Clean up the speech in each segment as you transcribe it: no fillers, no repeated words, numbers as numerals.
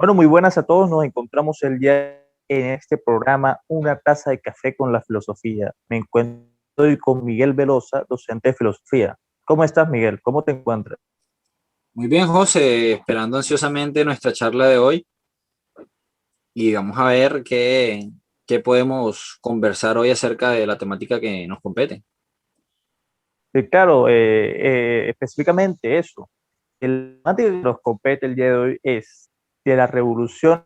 Bueno, muy buenas a todos. Nos encontramos el día en este programa Una taza de café con la filosofía. Me encuentro hoy con Miguel Velosa, docente de filosofía. ¿Cómo estás, Miguel? ¿Cómo te encuentras? Muy bien, José, esperando ansiosamente nuestra charla de hoy y vamos a ver qué podemos conversar hoy acerca de la temática que nos compete. Claro, específicamente eso. El tema que nos compete el día de hoy es de la revolución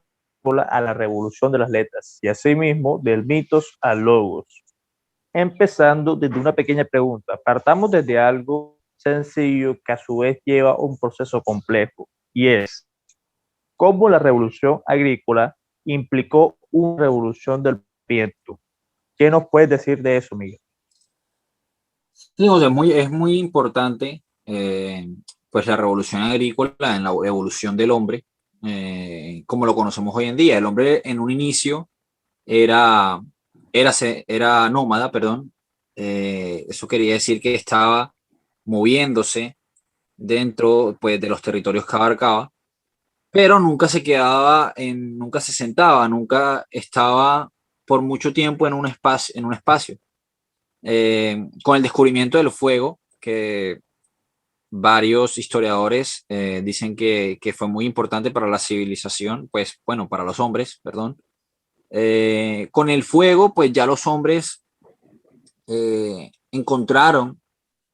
a la revolución de las letras y asimismo del mitos a logos. Empezando desde una pequeña pregunta. Partamos desde algo sencillo que a su vez lleva un proceso complejo y es cómo la revolución agrícola implicó una revolución del viento. ¿Qué nos puedes decir de eso, Miguel? Sí, José, es muy importante pues la revolución agrícola en la evolución del hombre, como lo conocemos hoy en día. El hombre en un inicio era, era nómada, perdón. Eso quería decir que estaba moviéndose dentro pues, de los territorios que abarcaba, pero nunca se quedaba nunca se sentaba, nunca estaba por mucho tiempo en un espacio. Con el descubrimiento del fuego, que varios historiadores dicen que fue muy importante para la civilización, pues bueno, para los hombres, perdón. Con el fuego, pues ya los hombres encontraron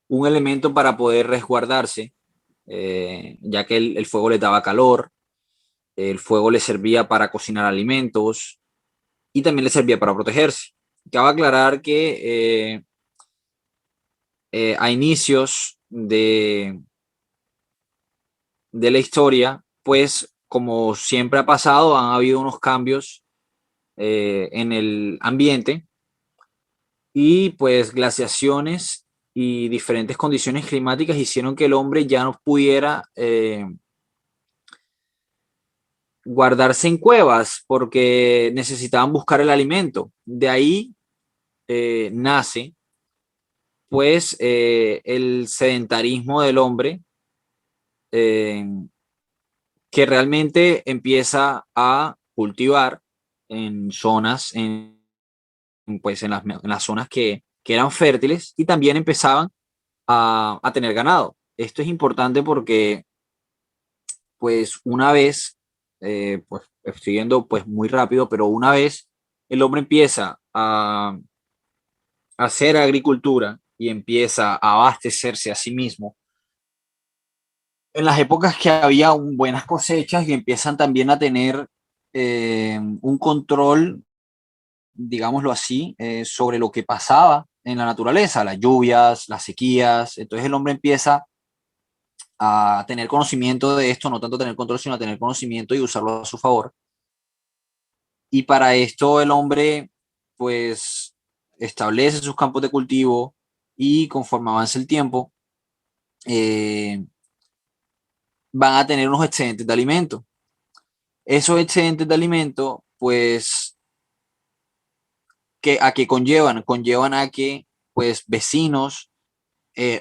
un elemento para poder resguardarse, ya que el fuego les daba calor. El fuego le servía para cocinar alimentos y también le servía para protegerse. Cabe aclarar que a inicios de la historia, pues como siempre ha pasado, han habido unos cambios en el ambiente y pues glaciaciones y diferentes condiciones climáticas hicieron que el hombre ya no pudiera guardarse en cuevas porque necesitaban buscar el alimento. De ahí nace pues el sedentarismo del hombre, eh, que realmente empieza a cultivar en zonas, pues en las zonas que eran fértiles y también empezaban a tener ganado. Esto es importante porque pues una vez, pues estoy yendo pues muy rápido, pero una vez el hombre empieza a hacer agricultura y empieza a abastecerse a sí mismo, en las épocas que había buenas cosechas y empiezan también a tener un control, digámoslo así, sobre lo que pasaba en la naturaleza, las lluvias, las sequías. Entonces el hombre empieza a tener conocimiento de esto, no tanto tener control, sino a tener conocimiento y usarlo a su favor. Y para esto el hombre, pues, establece sus campos de cultivo y conforme avanza el tiempo, eh, van a tener unos excedentes de alimento. Esos excedentes de alimento, pues, ¿a qué conllevan? Conllevan a que, pues, vecinos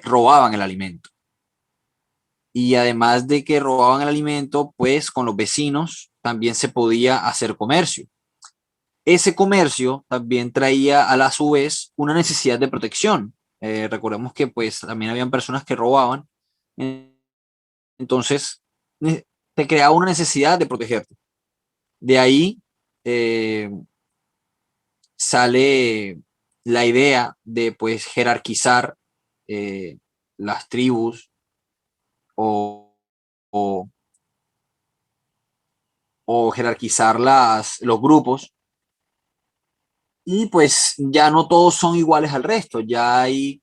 robaban el alimento. Y además de que robaban el alimento, pues, con los vecinos también se podía hacer comercio. Ese comercio también traía a la su vez una necesidad de protección. Recordemos que, pues, también habían personas que robaban. Entonces, te creaba una necesidad de protegerte. De ahí eh, sale la idea de pues jerarquizar eh, las tribus o, o, o jerarquizar los grupos, y pues ya no todos son iguales al resto, ya hay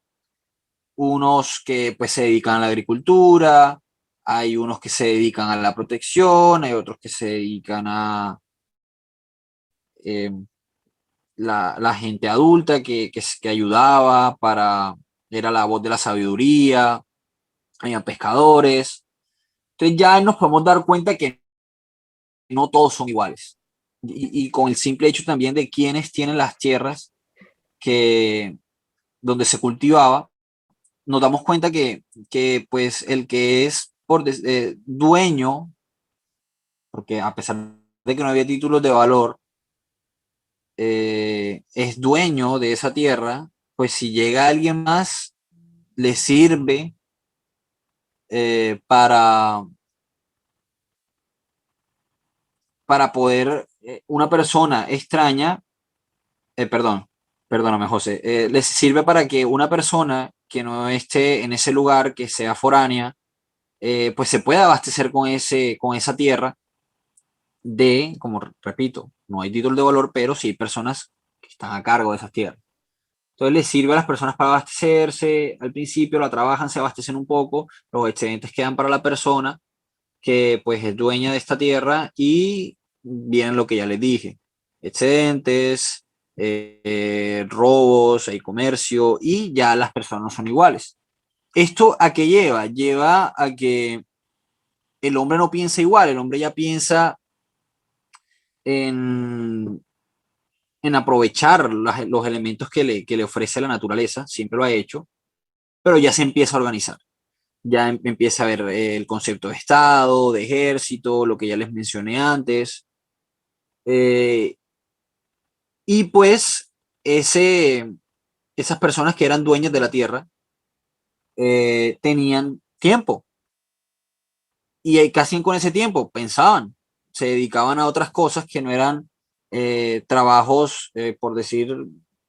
unos que pues se dedican a la agricultura, hay unos que se dedican a la protección, hay otros que se dedican a eh, la gente adulta que ayudaba para, era la voz de la sabiduría, había pescadores. Entonces ya nos podemos dar cuenta que no todos son iguales. Y con el simple hecho también de quienes tienen las tierras que, donde se cultivaba, nos damos cuenta que pues el que es dueño, porque a pesar de que no había títulos de valor, es dueño de esa tierra, pues si llega alguien más, le sirve para poder, una persona extraña, perdón, perdóname José, les sirve para que una persona que no esté en ese lugar, que sea foránea, pues se pueda abastecer con esa tierra como repito, no hay título de valor, pero sí hay personas que están a cargo de esas tierras. Entonces les sirve a las personas para abastecerse, al principio la trabajan, se abastecen un poco, los excedentes quedan para la persona que pues es dueña de esta tierra y vienen lo que ya les dije, excedentes, robos, hay comercio y ya las personas no son iguales. ¿Esto a qué lleva? Lleva a que el hombre no piensa igual, el hombre ya piensa en, en aprovechar los elementos que le ofrece la naturaleza, siempre lo ha hecho, pero ya se empieza a organizar. Ya empieza a ver el concepto de Estado, de ejército, lo que ya les mencioné antes. Eh, y pues ese, esas personas que eran dueñas de la tierra tenían tiempo y casi con ese tiempo pensaban, se dedicaban a otras cosas que no eran trabajos, por decir,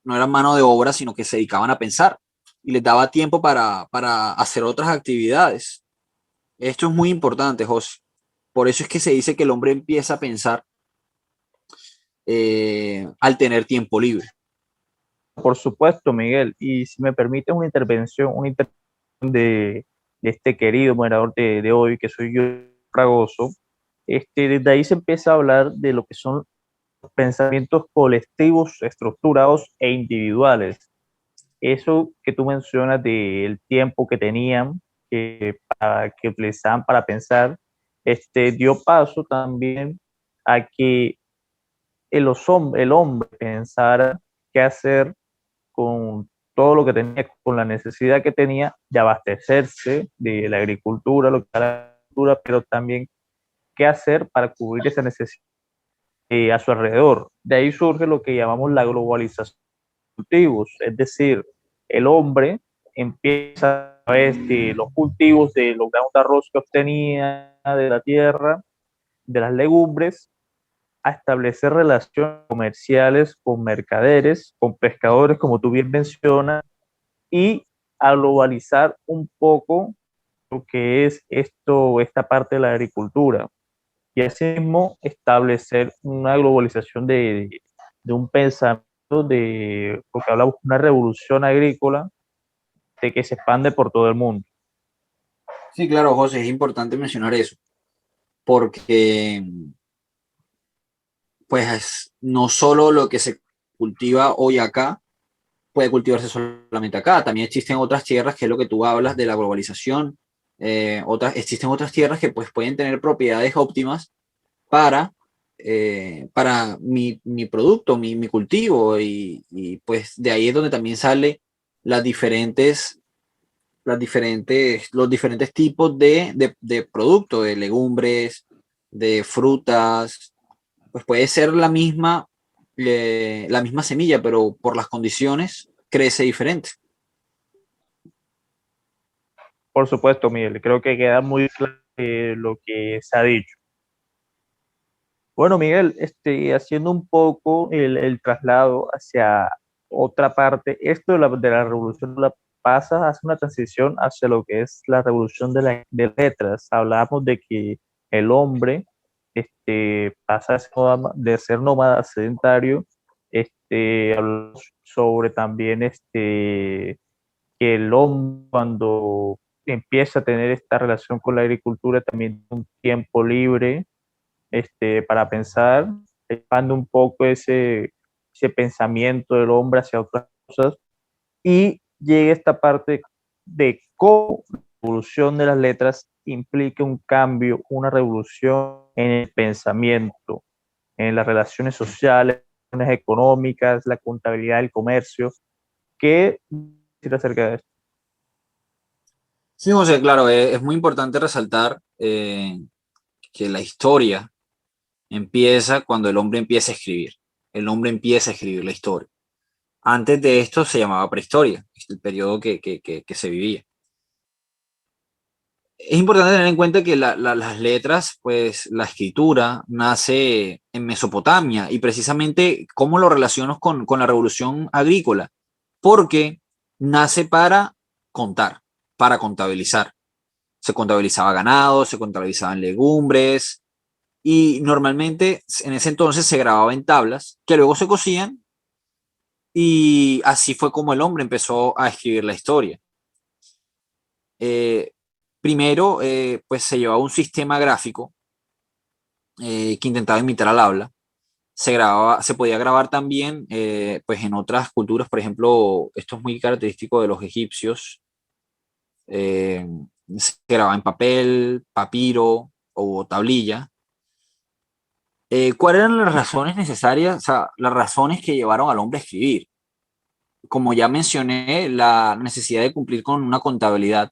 no eran mano de obra, sino que se dedicaban a pensar y les daba tiempo para hacer otras actividades. Esto es muy importante, José. Por eso es que se dice que el hombre empieza a pensar al tener tiempo libre. Por supuesto, Miguel. Y si me permite una intervención de este querido moderador de hoy, que soy yo, Fragoso, desde ahí se empieza a hablar de lo que son los pensamientos colectivos, estructurados e individuales. Eso que tú mencionas del tiempo que tenían, que utilizaban para pensar, dio paso también a que el hombre pensara qué hacer con todo lo que tenía, con la necesidad que tenía de abastecerse de la agricultura, lo que era la agricultura, pero también qué hacer para cubrir esa necesidad a su alrededor. De ahí surge lo que llamamos la globalización de cultivos, es decir, el hombre empieza a través de los cultivos, de los granos de arroz que obtenía de la tierra, de las legumbres, a establecer relaciones comerciales con mercaderes, con pescadores, como tú bien mencionas, y a globalizar un poco lo que es esta parte de la agricultura. Y asimismo establecer una globalización de un pensamiento de, porque hablamos de una revolución agrícola de que se expande por todo el mundo. Sí, claro, José, es importante mencionar eso, porque pues no solo lo que se cultiva hoy acá puede cultivarse solamente acá, también existen otras tierras, que es lo que tú hablas de la globalización, existen otras tierras que pues pueden tener propiedades óptimas para, para mi producto, mi cultivo, pues de ahí es donde también sale las diferentes, los diferentes tipos de productos, de legumbres, de frutas, pues puede ser la misma semilla, pero por las condiciones crece diferente. Por supuesto, Miguel, creo que queda muy claro lo que se ha dicho. Bueno, Miguel, haciendo un poco el traslado hacia otra parte, esto de la revolución pasa, hace una transición hacia lo que es la revolución de letras. Hablamos de que el hombre pasa de ser nómada a sedentario. Hablamos sobre también que el hombre cuando empieza a tener esta relación con la agricultura también tiene un tiempo libre para pensar, expande un poco ese pensamiento del hombre hacia otras cosas y llega esta parte de cómo la evolución de las letras implica un cambio, una revolución en el pensamiento, en las relaciones sociales, las relaciones económicas, la contabilidad del comercio. ¿Qué decir acerca de esto? Sí, José, claro, es muy importante resaltar que la historia empieza cuando el hombre empieza a escribir. El hombre empieza a escribir la historia. Antes de esto se llamaba prehistoria, el periodo que se vivía. Es importante tener en cuenta que las letras, pues la escritura nace en Mesopotamia y precisamente cómo lo relaciono con la revolución agrícola, porque nace para contar, para contabilizar. Se contabilizaba ganado, se contabilizaban legumbres y normalmente en ese entonces se grababa en tablas que luego se cosían y así fue como el hombre empezó a escribir la historia. Eh, Primero, pues se llevaba un sistema gráfico que intentaba imitar al habla. Se podía grabar también, pues en otras culturas, por ejemplo, esto es muy característico de los egipcios. eh, Se grababa en papel, papiro o tablilla. ¿Cuáles eran las razones necesarias, o sea, las razones que llevaron al hombre a escribir? Como ya mencioné, la necesidad de cumplir con una contabilidad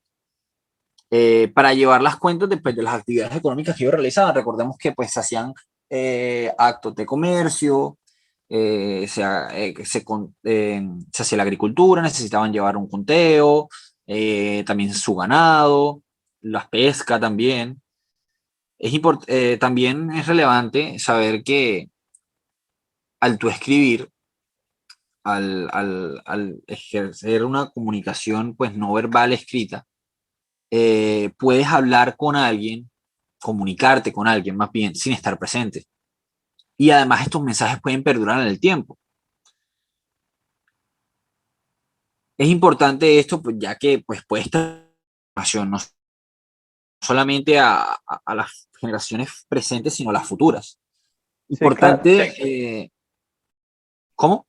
para llevar las cuentas de las actividades económicas que ellos realizaban. Recordemos que pues se hacían actos de comercio, se hacía la agricultura, necesitaban llevar un conteo, también su ganado, la pesca también. También es relevante saber que al tú escribir, al ejercer una comunicación pues no verbal escrita, puedes hablar con alguien, comunicarte con alguien más bien, sin estar presente. Y además estos mensajes pueden perdurar en el tiempo. Es importante esto, pues, ya que pues, puede estar información no solamente a las generaciones presentes, sino a las futuras. Sí, claro. Importante, ¿cómo?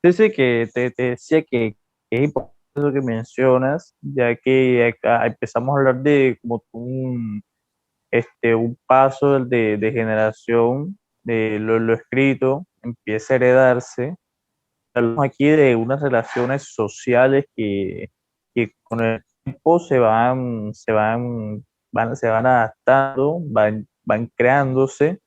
Sí, sí, que te decía que es importante eso que mencionas, ya que acá empezamos a hablar de como un paso de generación de lo escrito, empieza a heredarse. Hablamos aquí de unas relaciones sociales que con el tiempo se van adaptando, van creándose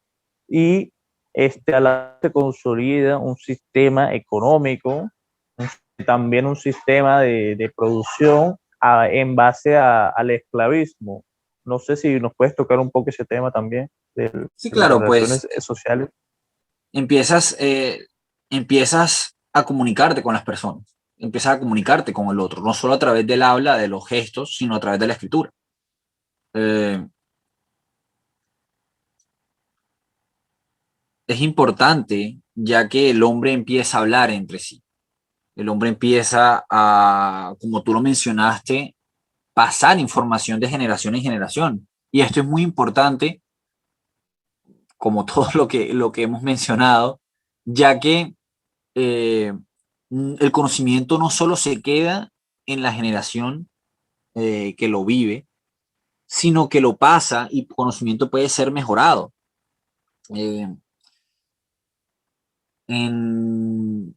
y a la vez se consolida un sistema económico, también un sistema de producción en base al esclavismo. No sé si nos puedes tocar un poco ese tema también Sí, de las claro, relaciones pues sociales. empiezas, empiezas a comunicarte con las personas, empiezas a comunicarte con el otro, no solo a través del habla, de los gestos, sino a través de la escritura. Eh, es importante ya que el hombre empieza a hablar entre sí. El hombre empieza a, como tú lo mencionaste, pasar información de generación en generación. Y esto es muy importante, como todo lo que hemos mencionado, ya que eh, el conocimiento no solo se queda en la generación que lo vive, sino que lo pasa y conocimiento puede ser mejorado. Eh, en,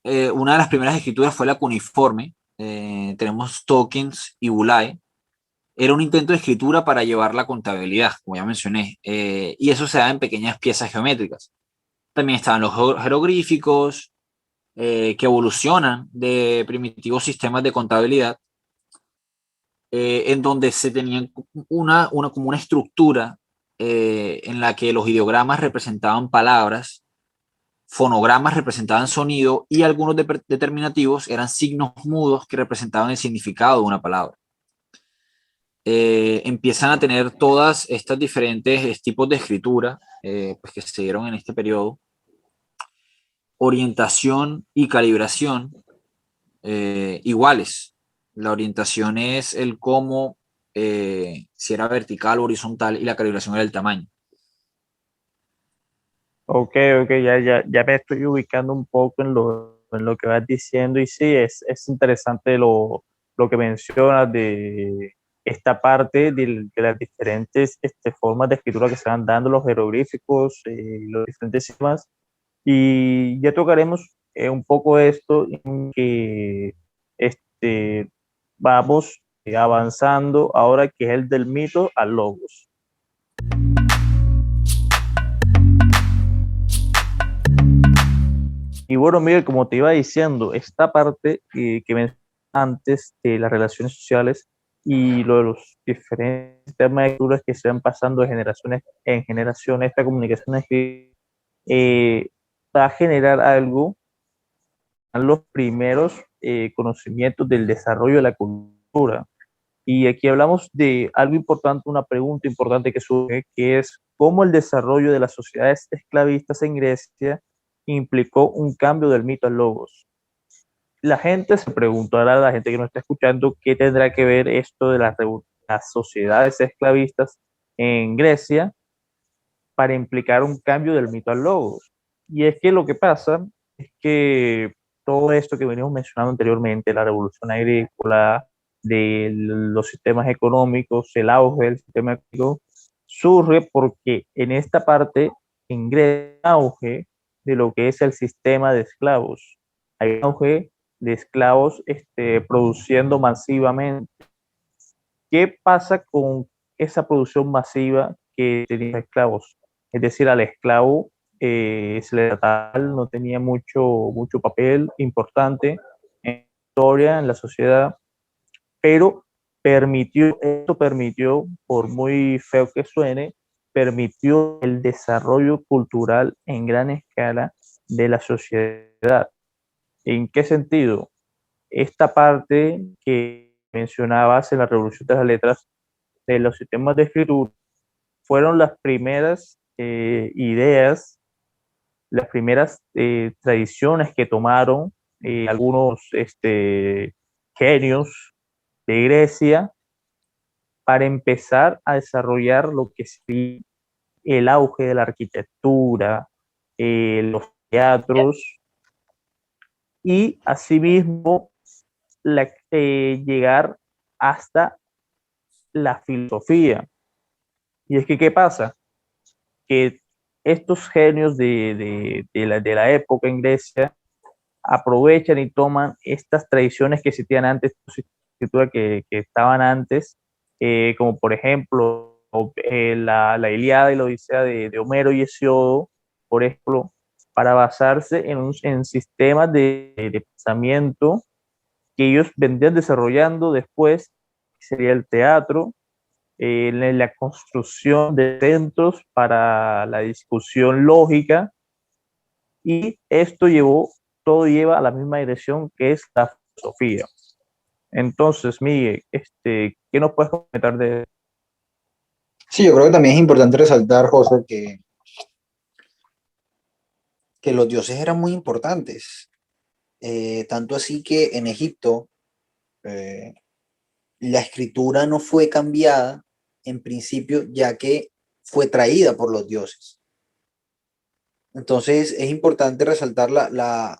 una de las primeras escrituras fue la cuneiforme. Tenemos tokens y Bulay. Era un intento de escritura para llevar la contabilidad, como ya mencioné, y eso se da en pequeñas piezas geométricas. También estaban los jeroglíficos, que evolucionan de primitivos sistemas de contabilidad, en donde se tenían como una estructura en la que los ideogramas representaban palabras, fonogramas representaban sonido y algunos determinativos eran signos mudos que representaban el significado de una palabra. Empiezan a tener todas estas diferentes tipos de escritura pues que se dieron en este periodo, orientación y calibración iguales. La orientación es el cómo, si era vertical o horizontal, y la calibración era el tamaño. Ok, ok, ya me estoy ubicando un poco en lo que vas diciendo y sí, es interesante lo que mencionas de esta parte de las diferentes formas de escritura que se van dando, los jeroglíficos, los diferentes sistemas. Y ya tocaremos un poco esto en que este, vamos avanzando ahora que es el del mito al logos. Y bueno, Miguel, como te iba diciendo, esta parte que mencioné antes de las relaciones sociales y lo de los diferentes temas de culturas que se van pasando de generaciones en generación, esta comunicación escrita, eh, va a generar algo, los primeros conocimientos del desarrollo de la cultura. Y aquí hablamos de algo importante, una pregunta importante que surge, que es cómo el desarrollo de las sociedades esclavistas en Grecia implicó un cambio del mito al logos. La gente se preguntará, la gente que nos está escuchando, qué tendrá que ver esto de las sociedades esclavistas en Grecia para implicar un cambio del mito al logos. Y es que lo que pasa es que todo esto que venimos mencionando anteriormente, la revolución agrícola, de los sistemas económicos, el auge del sistema económico, surge porque en esta parte ingresa el auge de lo que es el sistema de esclavos. Hay un auge de esclavos produciendo masivamente. ¿Qué pasa con esa producción masiva que tenía esclavos? Es decir, al esclavo se le trataba, no tenía mucho papel importante en la historia, en la sociedad, pero esto permitió, por muy feo que suene, permitió el desarrollo cultural en gran escala de la sociedad. ¿En qué sentido? Esta parte que mencionabas en la Revolución de las Letras de los sistemas de escritura fueron las primeras ideas, las primeras tradiciones que tomaron algunos genios de Grecia para empezar a desarrollar lo que sería el auge de la arquitectura, los teatros y asimismo llegar hasta la filosofía. Y es que, ¿qué pasa? Que estos genios de la época en Grecia aprovechan y toman estas tradiciones que existían antes, escritura que estaban antes, como por ejemplo la Ilíada y la Odisea de Homero y Hesíodo, por ejemplo, para basarse en sistemas de pensamiento que ellos vendrían desarrollando después, sería el teatro, la construcción de centros para la discusión lógica y esto todo lleva a la misma dirección que es la filosofía. Entonces, Miguel, ¿qué nos puedes comentar de... Sí, yo creo que también es importante resaltar, José, que los dioses eran muy importantes. Tanto así que en Egipto eh, la escritura no fue cambiada en principio, ya que fue traída por los dioses. Entonces es importante resaltar la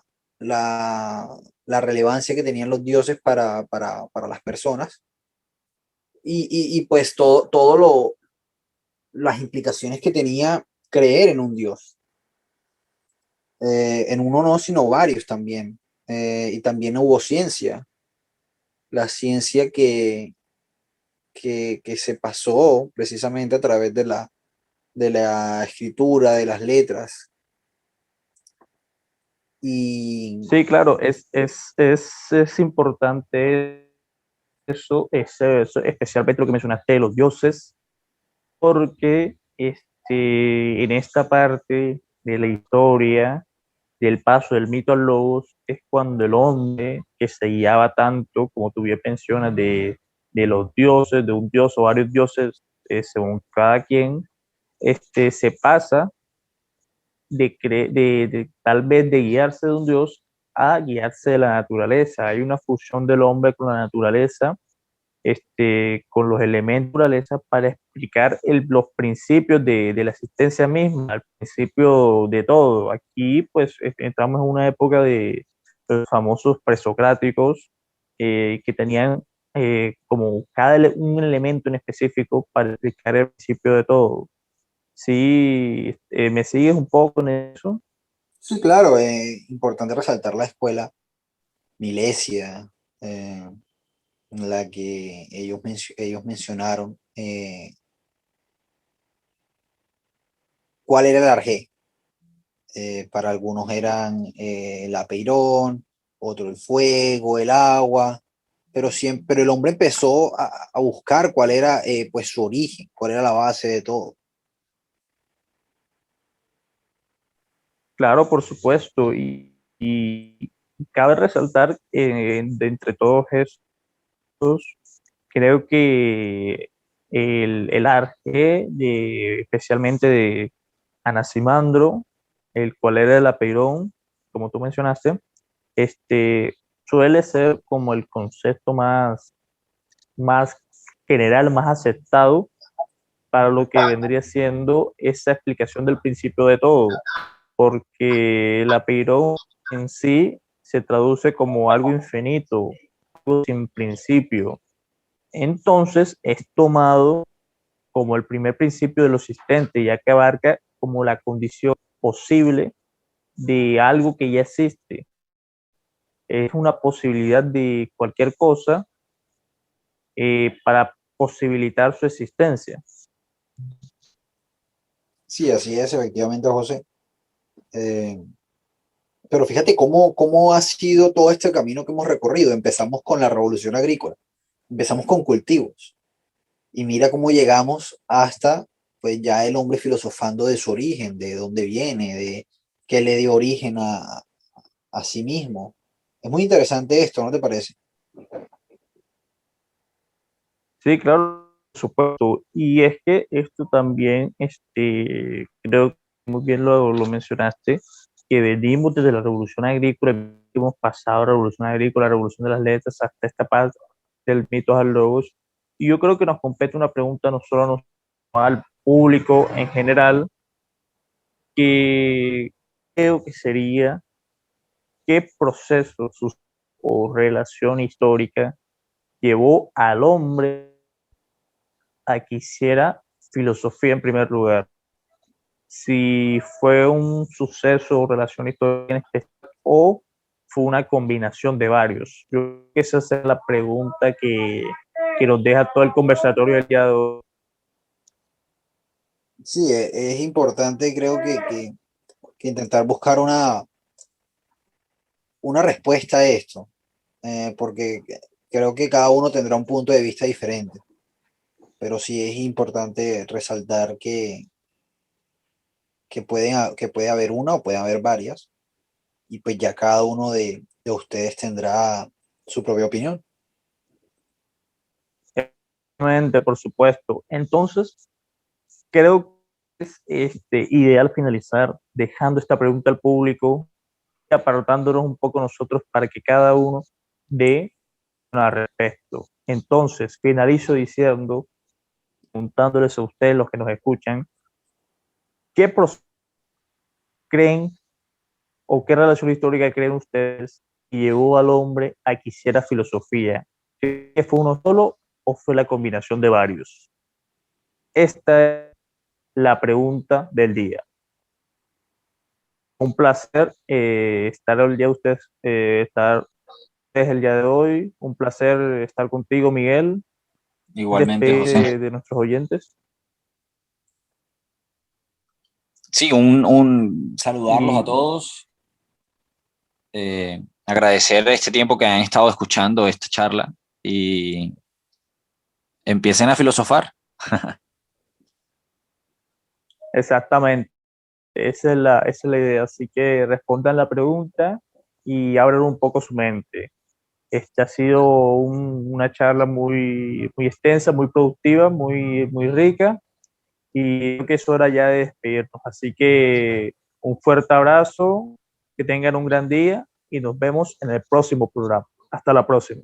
relevancia que tenían los dioses para las personas y pues las implicaciones que tenía creer en un dios. En uno no, sino varios también. Y también hubo ciencia, la ciencia que se pasó precisamente a través de la escritura, de las letras. Y Sí, claro, es importante eso, especialmente lo que mencionaste de los dioses, porque en esta parte de la historia, del paso del mito al logos, es cuando el hombre que se guiaba tanto, como tú bien mencionas, de los dioses, de un dios o varios dioses, según cada quien, se pasa tal vez de guiarse de un dios a guiarse de la naturaleza. Hay una fusión del hombre con la naturaleza, con los elementos de la naturaleza para explicar los principios de la existencia misma, el principio de todo. Aquí pues entramos en una época de los famosos presocráticos que tenían como un elemento en específico para explicar el principio de todo. Sí, ¿me sigues un poco en eso? sí, claro, importante resaltar la escuela Milesia, en la que ellos mencionaron cuál era el arjé. para algunos eran el apeirón, otro el fuego, el agua, pero siempre el hombre empezó a buscar cuál era pues su origen, cuál era la base de todo. Claro, por supuesto, y cabe resaltar de entre todos estos, creo que el arjé, especialmente de Anaximandro, el cual era el apeirón, como tú mencionaste, suele ser como el concepto más general, más aceptado para lo que vendría siendo esa explicación del principio de todo, porque el apeirón en sí se traduce como algo infinito, algo sin principio. Entonces es tomado como el primer principio de lo existente, ya que abarca como la condición posible de algo que ya existe. Es una posibilidad de cualquier cosa para posibilitar su existencia. Sí, así es, efectivamente, José. Eh, pero fíjate cómo ha sido todo este camino que hemos recorrido. Empezamos con la revolución agrícola, empezamos con cultivos y mira cómo llegamos hasta pues ya el hombre filosofando de su origen, de dónde viene, de qué le dio origen a sí mismo. Es muy interesante esto, ¿no te parece? Sí, claro, por supuesto. Y es que esto también, creo que muy bien lo mencionaste, que venimos desde la revolución agrícola, hemos pasado a la revolución agrícola, la revolución de las letras, hasta esta parte del mitos al logos. Y yo creo que nos compete una pregunta no solo a nosotros, sino al público en general, que creo que sería qué proceso o relación histórica llevó al hombre a que hiciera filosofía en primer lugar. Si fue un suceso o relación histórica en especial o fue una combinación de varios. Yo creo que esa es la pregunta que nos deja todo el conversatorio del día de hoy. Sí, es importante, creo que intentar buscar una respuesta a esto, porque creo que cada uno tendrá un punto de vista diferente, pero sí es importante resaltar que puede haber una o puede haber varias, y pues ya cada uno de ustedes tendrá su propia opinión. Por supuesto. Entonces, creo que es ideal finalizar dejando esta pregunta al público y apartándonos un poco nosotros para que cada uno dé al respecto. Entonces, finalizo diciendo, preguntándoles a ustedes, los que nos escuchan, ¿qué creen o qué relación histórica creen ustedes que llevó al hombre a que hiciera filosofía? ¿Que fue uno solo o fue la combinación de varios? Esta es la pregunta del día. Un placer estar el día de ustedes, estar el día de hoy. Un placer estar contigo, Miguel. Igualmente, José. De nuestros oyentes. Sí, un saludarlos a Y todos, agradecer este tiempo que han estado escuchando esta charla y empiecen a filosofar. exactamente, esa es la idea. Así que respondan la pregunta y abran un poco su mente. Esta ha sido una charla muy extensa, muy productiva, muy rica y creo que es hora ya de despedirnos. Así que un fuerte abrazo, que tengan un gran día y nos vemos en el próximo programa. Hasta la próxima.